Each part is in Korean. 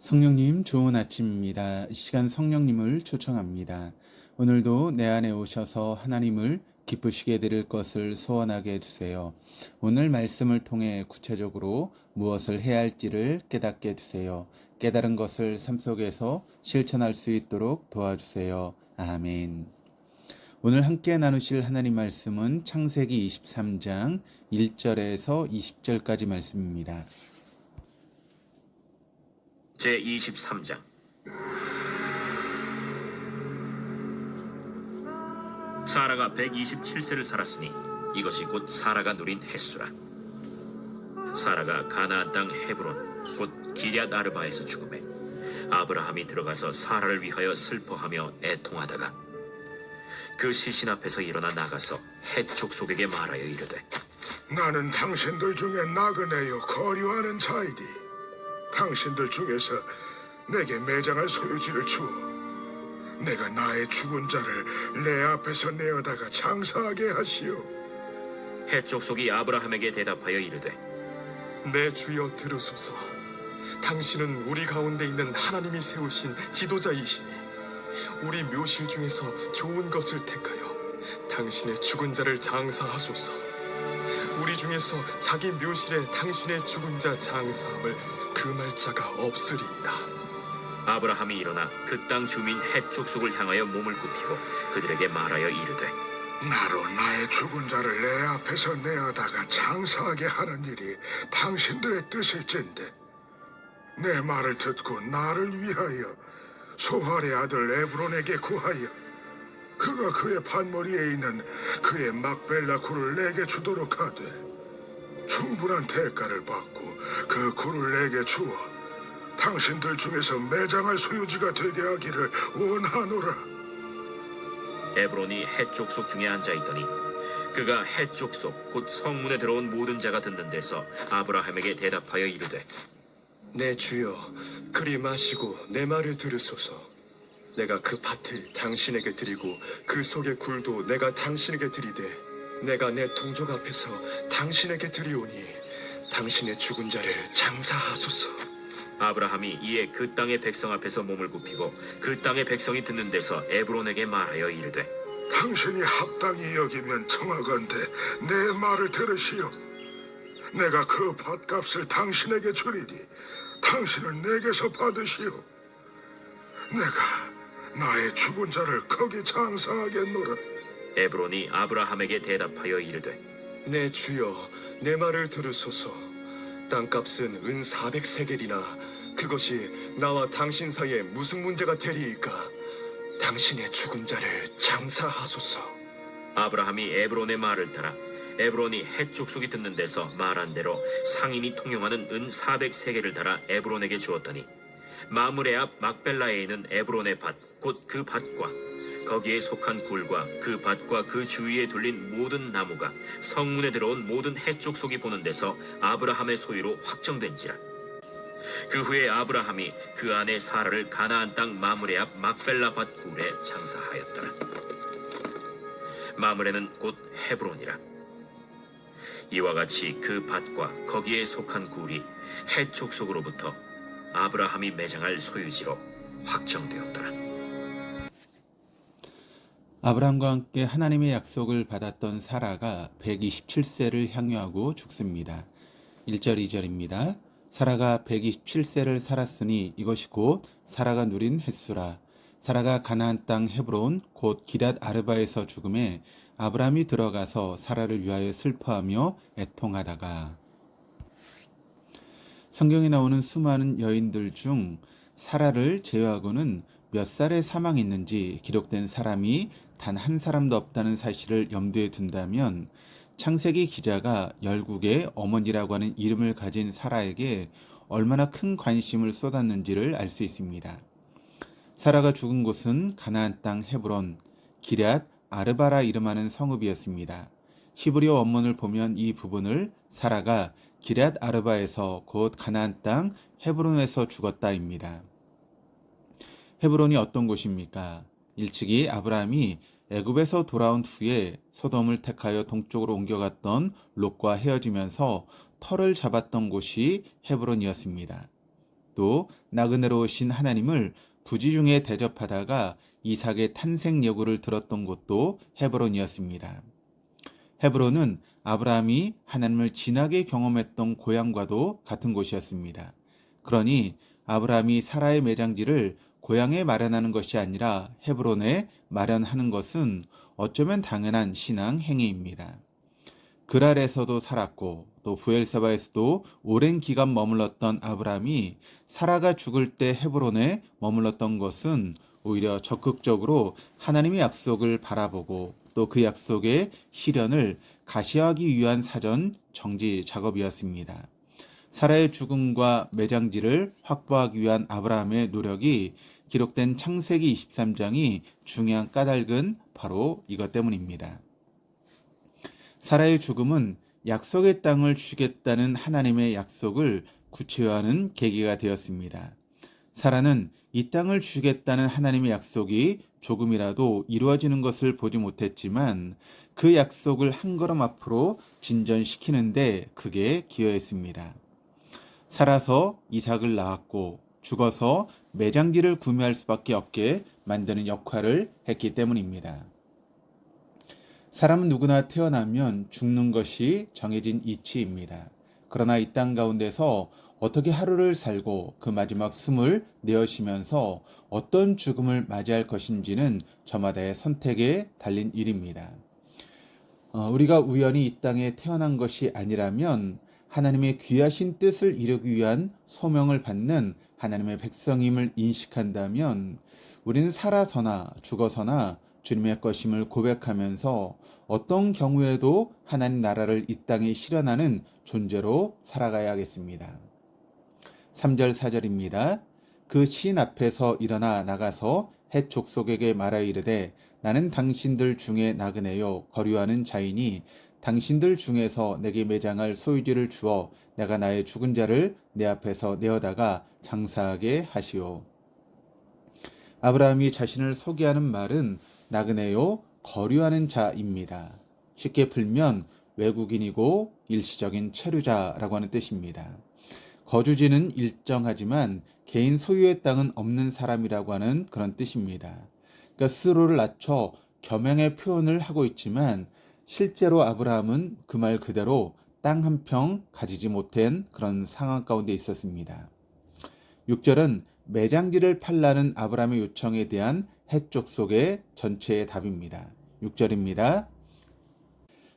성령님, 좋은 아침입니다. 이 시간 성령님을 초청합니다. 오늘도 내 안에 오셔서 하나님을 기쁘시게 드릴 것을 소원하게 해주세요. 오늘 말씀을 통해 구체적으로 무엇을 해야 할지를 깨닫게 해주세요. 깨달은 것을 삶 속에서 실천할 수 있도록 도와주세요. 아멘. 오늘 함께 나누실 하나님 말씀은 창세기 23장 1절에서 20절까지 말씀입니다. 제23장. 사라가 127세를 살았으니 이것이 곧 사라가 누린 햇수라. 사라가 가나안 땅 헤브론 곧 기럇 아르바에서 죽음에 아브라함이 들어가서 사라를 위하여 슬퍼하며 애통하다가 그 시신 앞에서 일어나 나가서 헷 족속에게 말하여 이르되, 나는 당신들 중에 나그네여 거류하는 자이니 당신들 중에서 내게 매장할 소유지를 주어 내가 나의 죽은 자를 내 앞에서 내어다가 장사하게 하시오. 헷 족속이 아브라함에게 대답하여 이르되, 내 주여 들으소서. 당신은 우리 가운데 있는 하나님이 세우신 지도자이시니 우리 묘실 중에서 좋은 것을 택하여 당신의 죽은 자를 장사하소서. 우리 중에서 자기 묘실에 당신의 죽은 자 장사함을 금할 자가 없으리이다. 아브라함이 일어나 그 땅 주민 헷 족속을 향하여 몸을 굽히고 그들에게 말하여 이르되, 나로 나의 죽은 자를 내 앞에서 내어다가 장사하게 하는 일이 당신들의 뜻일진데 내 말을 듣고 나를 위하여 소할의 아들 에브론에게 구하여 그가 그의 판머리에 있는 그의 막벨라 굴을 내게 주도록 하되 충분한 대가를 받고 그 굴을 내게 주어 당신들 중에서 매장할 소유지가 되게 하기를 원하노라. 에브론이 헷 족속 중에 앉아있더니 그가 헷 족속 곧 성문에 들어온 모든 자가 듣는 데서 아브라함에게 대답하여 이르되, 내 주여 그리 마시고 내 말을 들으소서. 내가 그 밭을 당신에게 드리고 그 속의 굴도 내가 당신에게 드리되 내가 내 동족 앞에서 당신에게 드리오니 당신의 죽은 자를 장사하소서. 아브라함이 이에 그 땅의 백성 앞에서 몸을 굽히고 그 땅의 백성이 듣는 데서 에브론에게 말하여 이르되, 당신이 합당히 여기면 청하건대 내 말을 들으시오. 내가 그 밭값을 당신에게 주리니 당신은 내게서 받으시오. 내가 나의 죽은 자를 거기 장사하겠노라. 에브론이 아브라함에게 대답하여 이르되, 내 주여 내 말을 들으소서. 땅값은 은 400세겔이나 그것이 나와 당신 사이에 무슨 문제가 되리이까. 당신의 죽은 자를 장사하소서. 아브라함이 에브론의 말을 따라 에브론이 헷 족속이 듣는 데서 말한 대로 상인이 통용하는 은 400세겔을 달아 에브론에게 주었더니 마므레 앞 막벨라에 있는 에브론의 밭 곧 그 밭과 거기에 속한 굴과 그 밭과 그 주위에 둘린 모든 나무가 성문에 들어온 모든 헷 족속이 보는 데서 아브라함의 소유로 확정된지라. 그 후에 아브라함이 그 아내 사라를 가나안 땅 마므레 앞 막벨라 밭 굴에 장사하였더라. 마므레는 곧 헤브론이라. 이와 같이 그 밭과 거기에 속한 굴이 헷 족속으로부터 아브라함이 매장할 소유지로 확정되었더라. 아브라함과 함께 하나님의 약속을 받았던 사라가 127세를 향유하고 죽습니다. 1절 2절입니다. 사라가 127세를 살았으니 이것이 곧 사라가 누린 햇수라. 사라가 가나안 땅 헤브론 곧 기럇 아르바에서 죽음에 아브라함이 들어가서 사라를 위하여 슬퍼하며 애통하다가. 성경에 나오는 수많은 여인들 중 사라를 제외하고는 몇 살에 사망했는지 기록된 사람이 단 한 사람도 없다는 사실을 염두에 둔다면 창세기 기자가 열국의 어머니라고 하는 이름을 가진 사라에게 얼마나 큰 관심을 쏟았는지를 알 수 있습니다. 사라가 죽은 곳은 가나안 땅 헤브론, 기럇 아르바라 이름하는 성읍이었습니다. 히브리어 원문을 보면 이 부분을 사라가 기럇 아르바에서 곧 가나안 땅 헤브론에서 죽었다입니다. 헤브론이 어떤 곳입니까? 일찍이 아브라함이 애굽에서 돌아온 후에 소돔을 택하여 동쪽으로 옮겨갔던 롯과 헤어지면서 터를 잡았던 곳이 헤브론이었습니다. 또 나그네로오신 하나님을 부지중에 대접하다가 이삭의 탄생 여부를 들었던 곳도 헤브론이었습니다. 헤브론은 아브라함이 하나님을 진하게 경험했던 고향과도 같은 곳이었습니다. 그러니 아브라함이 사라의 매장지를 고향에 마련하는 것이 아니라 헤브론에 마련하는 것은 어쩌면 당연한 신앙 행위입니다. 그랄에서도 살았고 또 부엘세바에서도 오랜 기간 머물렀던 아브라함이 사라가 죽을 때 헤브론에 머물렀던 것은 오히려 적극적으로 하나님의 약속을 바라보고 또 그 약속의 실현을 가시하기 위한 사전 정지 작업이었습니다. 사라의 죽음과 매장지를 확보하기 위한 아브라함의 노력이 기록된 창세기 23장이 중요한 까닭은 바로 이것 때문입니다. 사라의 죽음은 약속의 땅을 주겠다는 하나님의 약속을 구체화하는 계기가 되었습니다. 사라는 이 땅을 주겠다는 하나님의 약속이 조금이라도 이루어지는 것을 보지 못했지만 그 약속을 한 걸음 앞으로 진전시키는데 그게 기여했습니다. 살아서 이삭을 낳았고 죽어서 매장지를 구매할 수밖에 없게 만드는 역할을 했기 때문입니다. 사람은 누구나 태어나면 죽는 것이 정해진 이치입니다. 그러나 이 땅 가운데서 어떻게 하루를 살고 그 마지막 숨을 내쉬면서 어떤 죽음을 맞이할 것인지는 저마다의 선택에 달린 일입니다. 우리가 우연히 이 땅에 태어난 것이 아니라면 하나님의 귀하신 뜻을 이루기 위한 소명을 받는 하나님의 백성임을 인식한다면 우리는 살아서나 죽어서나 주님의 것임을 고백하면서 어떤 경우에도 하나님 나라를 이 땅에 실현하는 존재로 살아가야겠습니다. 3절 4절입니다. 그 시인 앞에서 일어나 나가서 헷 족속에게 말하 이르되 나는 당신들 중에 나그네요 거류하는 자이니 당신들 중에서 내게 매장할 소유지를 주어 내가 나의 죽은 자를 내 앞에서 내어다가 장사하게 하시오. 아브라함이 자신을 소개하는 말은 나그네요 거류하는 자입니다. 쉽게 풀면 외국인이고 일시적인 체류자라고 하는 뜻입니다. 거주지는 일정하지만 개인 소유의 땅은 없는 사람이라고 하는 그런 뜻입니다. 그러니까 스스로를 낮춰 겸양의 표현을 하고 있지만 실제로 아브라함은 그 말 그대로 땅 한 평 가지지 못한 그런 상황 가운데 있었습니다. 6절은 매장지를 팔라는 아브라함의 요청에 대한 헷 족속의 전체의 답입니다. 6절입니다.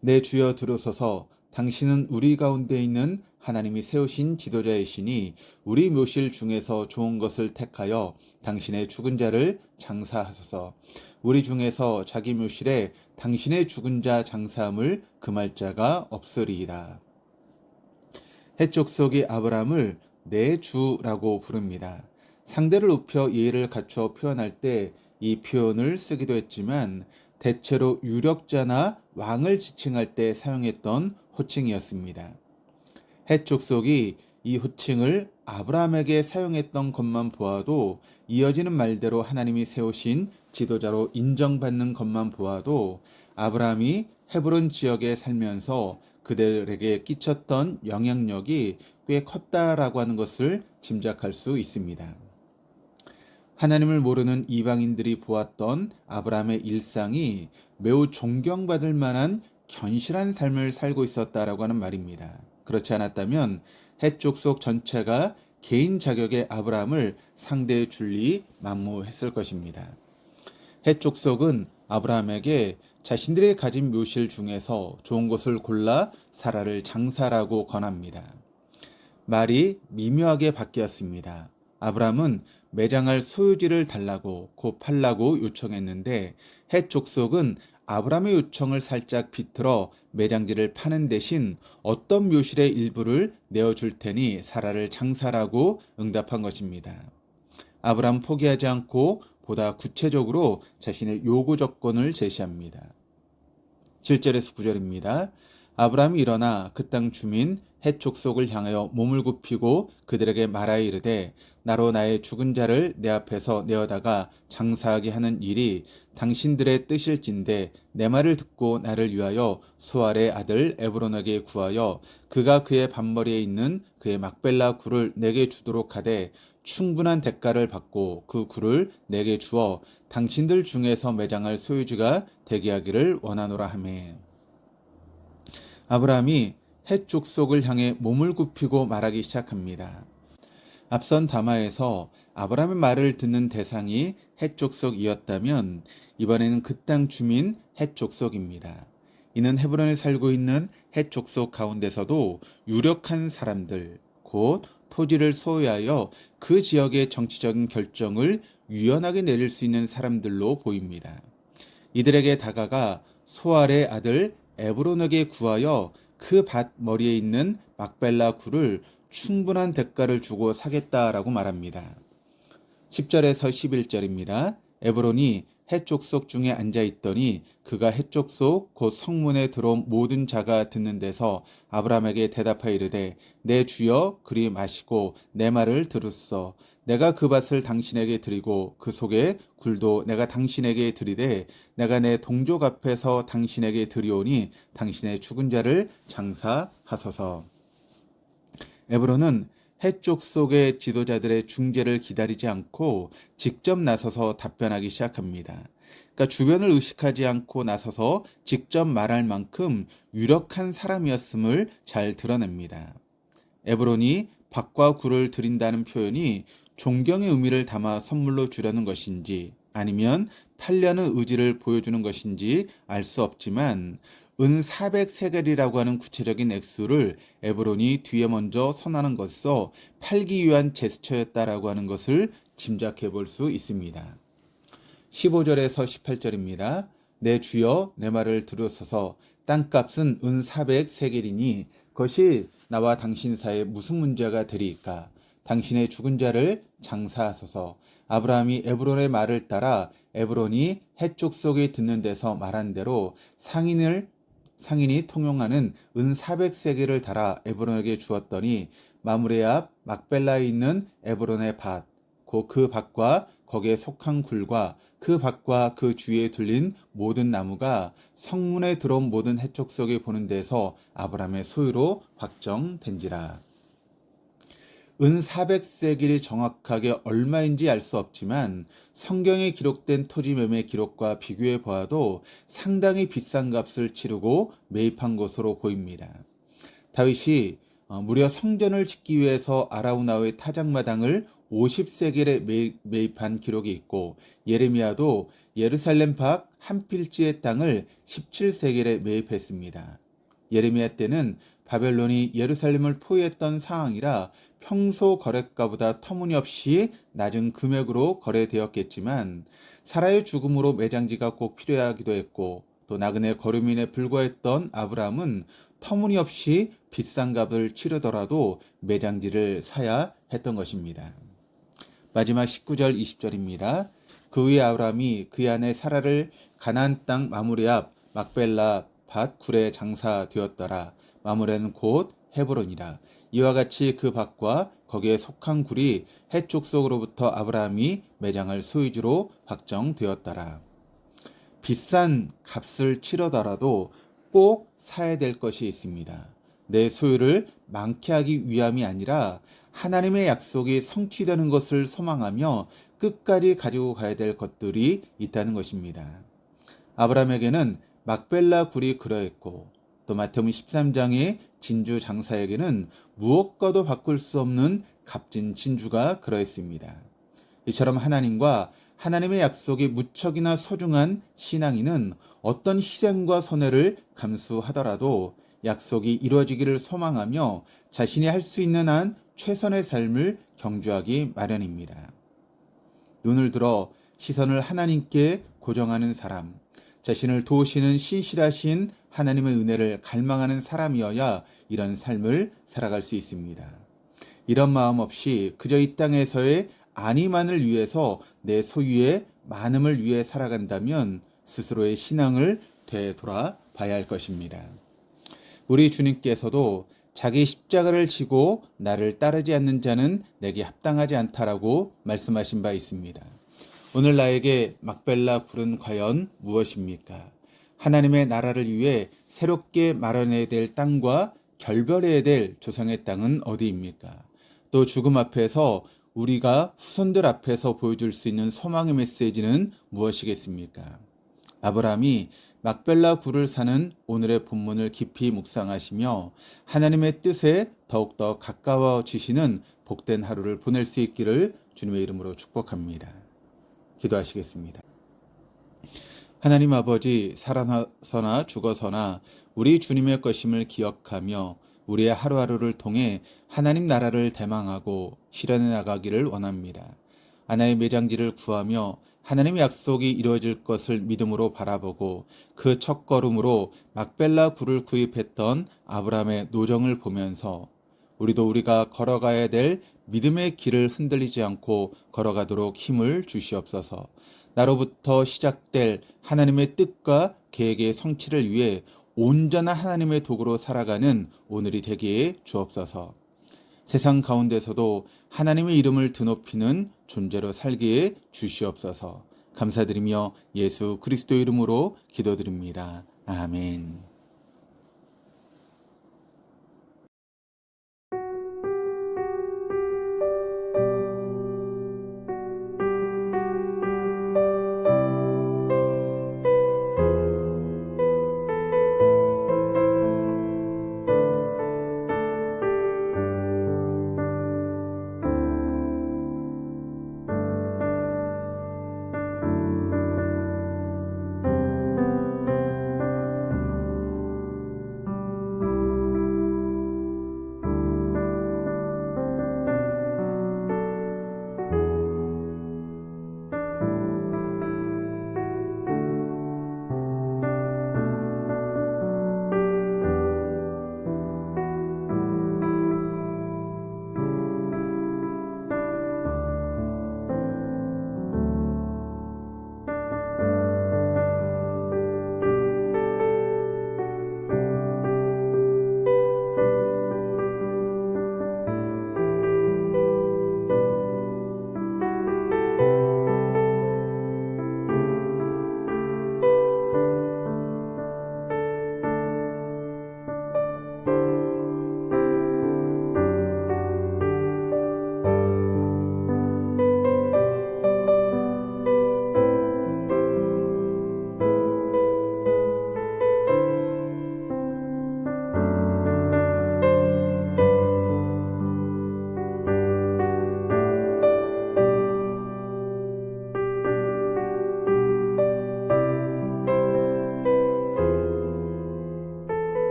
내 주여 들으소서 당신은 우리 가운데 있는 하나님이 세우신 지도자이시니 우리 묘실 중에서 좋은 것을 택하여 당신의 죽은 자를 장사하소서. 우리 중에서 자기 묘실에 당신의 죽은 자 장사함을 금할 자가 없으리이다. 헷 족속이 아브라함을 내 주라고 부릅니다. 상대를 높여 예의를 갖추어 표현할 때 이 표현을 쓰기도 했지만 대체로 유력자나 왕을 지칭할 때 사용했던 호칭이었습니다. 헷 족속이 이 호칭을 아브라함에게 사용했던 것만 보아도 이어지는 말대로 하나님이 세우신 지도자로 인정받는 것만 보아도 아브라함이 헤브론 지역에 살면서 그들에게 끼쳤던 영향력이 꽤 컸다라고 하는 것을 짐작할 수 있습니다. 하나님을 모르는 이방인들이 보았던 아브라함의 일상이 매우 존경받을 만한 견실한 삶을 살고 있었다라고 하는 말입니다. 그렇지 않았다면 헷 족속 전체가 개인 자격의 아브라함을 상대에 줄리 만무했을 것입니다. 헷 족속은 아브라함에게 자신들이 가진 묘실 중에서 좋은 것을 골라 사라를 장사라고 권합니다. 말이 미묘하게 바뀌었습니다. 아브라함은 매장할 소유지를 달라고 곧 팔라고 요청했는데 헷 족속은 아브라함의 요청을 살짝 비틀어 매장지를 파는 대신 어떤 묘실의 일부를 내어줄 테니 사라를 장사라고 응답한 것입니다. 아브라함 포기하지 않고 보다 구체적으로 자신의 요구 조건을 제시합니다. 7절에서 9절입니다. 아브라함이 일어나 그 땅 주민 헷 족속을 향하여 몸을 굽히고 그들에게 말하여 이르되 나로 나의 죽은 자를 내 앞에서 내어다가 장사하게 하는 일이 당신들의 뜻일진데 내 말을 듣고 나를 위하여 소알의 아들 에브론에게 구하여 그가 그의 반머리에 있는 그의 막벨라 굴을 내게 주도록 하되 충분한 대가를 받고 그 굴을 내게 주어 당신들 중에서 매장할 소유주가 되게 하기를 원하노라 하매. 아브라함이 헷 족속을 향해 몸을 굽히고 말하기 시작합니다. 앞선 담화에서 아브라함의 말을 듣는 대상이 헷 족속이었다면 이번에는 그 땅 주민 헷 족속입니다. 이는 헤브론에 살고 있는 헷 족속 가운데서도 유력한 사람들, 곧 토지를 소유하여 그 지역의 정치적인 결정을 유연하게 내릴 수 있는 사람들로 보입니다. 이들에게 다가가 소알의 아들 에브론에게 구하여 그 밭 머리에 있는 막벨라 굴을 충분한 대가를 주고 사겠다라고 말합니다. 10절에서 11절입니다. 에브론이 헷 족속 중에 앉아 있더니 그가 헷 족속 곧 성문에 들어온 모든 자가 듣는 데서 아브라함에게 대답하여 이르되 내 주여 그리 마시고 내 말을 들으소서. 내가 그 밭을 당신에게 드리고 그 속에 굴도 내가 당신에게 드리되 내가 내 동족 앞에서 당신에게 드리오니 당신의 죽은 자를 장사하소서. 에브론은 헷 족속의 지도자들의 중재를 기다리지 않고 직접 나서서 답변하기 시작합니다. 그러니까 주변을 의식하지 않고 나서서 직접 말할 만큼 유력한 사람이었음을 잘 드러냅니다. 에브론이 밭과 굴을 드린다는 표현이 존경의 의미를 담아 선물로 주려는 것인지 아니면 팔려는 의지를 보여주는 것인지 알 수 없지만 은 400세겔이라고 하는 구체적인 액수를 에브론이 뒤에 먼저 선하는 것으로 팔기 위한 제스처였다라고 하는 것을 짐작해 볼 수 있습니다. 15절에서 18절입니다. 내 주여 내 말을 들으소서. 땅값은 은 400세겔이니 그것이 나와 당신 사이에 무슨 문제가 되리이까. 당신의 죽은 자를 장사하소서. 아브라함이 에브론의 말을 따라 에브론이 헷 족속이 듣는 데서 말한 대로 상인이 통용하는 은 400세겔을 달아 에브론에게 주었더니 마므레 앞 막벨라에 있는 에브론의 밭, 곧 그 밭과 거기에 속한 굴과 그 밭과 그 주위에 둘린 모든 나무가 성문에 들어온 모든 헷 족속이 보는 데서 아브라함의 소유로 확정된지라. 은 400세겔이 정확하게 얼마인지 알 수 없지만 성경에 기록된 토지 매매 기록과 비교해 보아도 상당히 비싼 값을 치르고 매입한 것으로 보입니다. 다윗이 무려 성전을 짓기 위해서 아라우나의 타작마당을 50세겔에 매입한 기록이 있고 예레미야도 예루살렘 밖 한 필지의 땅을 17세겔에 매입했습니다. 예레미야 때는 바벨론이 예루살렘을 포위했던 상황이라 평소 거래가보다 터무니없이 낮은 금액으로 거래되었겠지만 사라의 죽음으로 매장지가 꼭 필요하기도 했고 또 나그네 거류민에 불과했던 아브라함은 터무니없이 비싼 값을 치르더라도 매장지를 사야 했던 것입니다. 마지막 19절 20절입니다. 그 후에 아브라함이 그의 아내 사라를 가나안 땅 마므레 앞 막벨라 밭 굴에 장사되었더라. 마므레는 곧 헤브론이라. 이와 같이 그 밭과 거기에 속한 굴이 헷 족속으로부터 아브라함이 매장할 소유주로 확정되었더라. 비싼 값을 치르더라도 꼭 사야 될 것이 있습니다. 내 소유를 많게 하기 위함이 아니라 하나님의 약속이 성취되는 것을 소망하며 끝까지 가지고 가야 될 것들이 있다는 것입니다. 아브라함에게는 막벨라 굴이 그러했고 또 마태복음 13장의 진주 장사에게는 무엇과도 바꿀 수 없는 값진 진주가 그러했습니다. 이처럼 하나님과 하나님의 약속이 무척이나 소중한 신앙인은 어떤 희생과 손해를 감수하더라도 약속이 이루어지기를 소망하며 자신이 할 수 있는 한 최선의 삶을 경주하기 마련입니다. 눈을 들어 시선을 하나님께 고정하는 사람, 자신을 도우시는 신실하신 하나님의 은혜를 갈망하는 사람이어야 이런 삶을 살아갈 수 있습니다. 이런 마음 없이 그저 이 땅에서의 안위만을 위해서 내 소유의 많음을 위해 살아간다면 스스로의 신앙을 되돌아봐야 할 것입니다. 우리 주님께서도 자기 십자가를 지고 나를 따르지 않는 자는 내게 합당하지 않다라고 말씀하신 바 있습니다. 오늘 나에게 막벨라 굴은 과연 무엇입니까? 하나님의 나라를 위해 새롭게 마련해야 될 땅과 결별해야 될 조상의 땅은 어디입니까? 또 죽음 앞에서 우리가 후손들 앞에서 보여줄 수 있는 소망의 메시지는 무엇이겠습니까? 아브라함이 막벨라 굴을 사는 오늘의 본문을 깊이 묵상하시며 하나님의 뜻에 더욱더 가까워지시는 복된 하루를 보낼 수 있기를 주님의 이름으로 축복합니다. 기도하시겠습니다. 하나님 아버지, 살아서나 죽어서나 우리 주님의 것임을 기억하며 우리의 하루하루를 통해 하나님 나라를 대망하고 실현해 나가기를 원합니다. 하나의 매장지를 구하며 하나님의 약속이 이루어질 것을 믿음으로 바라보고 그 첫걸음으로 막벨라 굴을 구입했던 아브라함의 노정을 보면서 우리도 우리가 걸어가야 될 믿음의 길을 흔들리지 않고 걸어가도록 힘을 주시옵소서. 나로부터 시작될 하나님의 뜻과 계획의 성취를 위해 온전한 하나님의 도구로 살아가는 오늘이 되게 주옵소서. 세상 가운데서도 하나님의 이름을 드높이는 존재로 살게 주시옵소서. 감사드리며 예수 그리스도 이름으로 기도드립니다. 아멘.